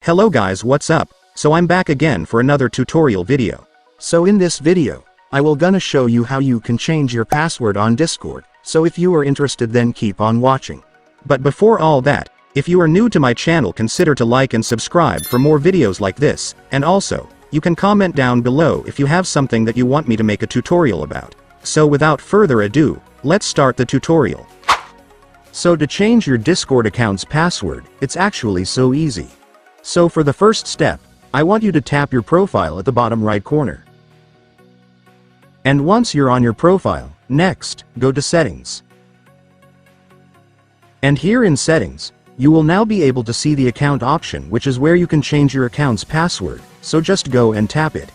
Hello guys, what's up? So I'm back again for another tutorial video. So in this video, I will gonna show you how you can change your password on Discord, so if you are interested then keep on watching. But before all that, if you are new to my channel consider to like and subscribe for more videos like this, and also, you can comment down below if you have something that you want me to make a tutorial about. So without further ado, let's start the tutorial. So to change your Discord account's password, it's actually so easy. So for the first step, I want you to tap your profile at the bottom right corner. And once you're on your profile, next, go to Settings. And here in Settings, you will now be able to see the account option, which is where you can change your account's password, so just go and tap it.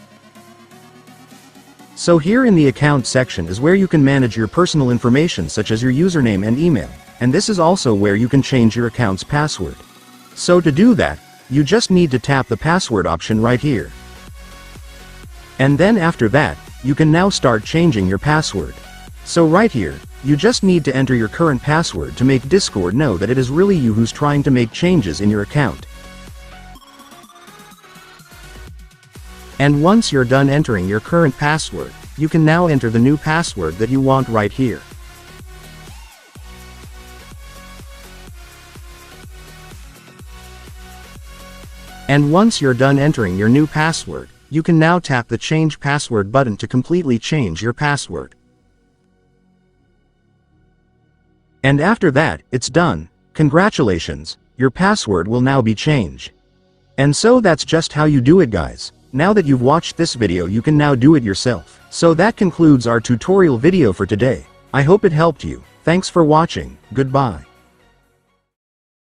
So here in the account section is where you can manage your personal information such as your username and email, and this is also where you can change your account's password. So to do that, you just need to tap the password option right here. And then after that, you can now start changing your password. So right here, you just need to enter your current password to make Discord know that it is really you who's trying to make changes in your account. And once you're done entering your current password, you can now enter the new password that you want right here. And once you're done entering your new password, you can now tap the Change Password button to completely change your password. And after that, it's done. Congratulations, your password will now be changed. And so that's just how you do it, guys. Now that you've watched this video, you can now do it yourself. So that concludes our tutorial video for today. I hope it helped you. Thanks for watching. Goodbye.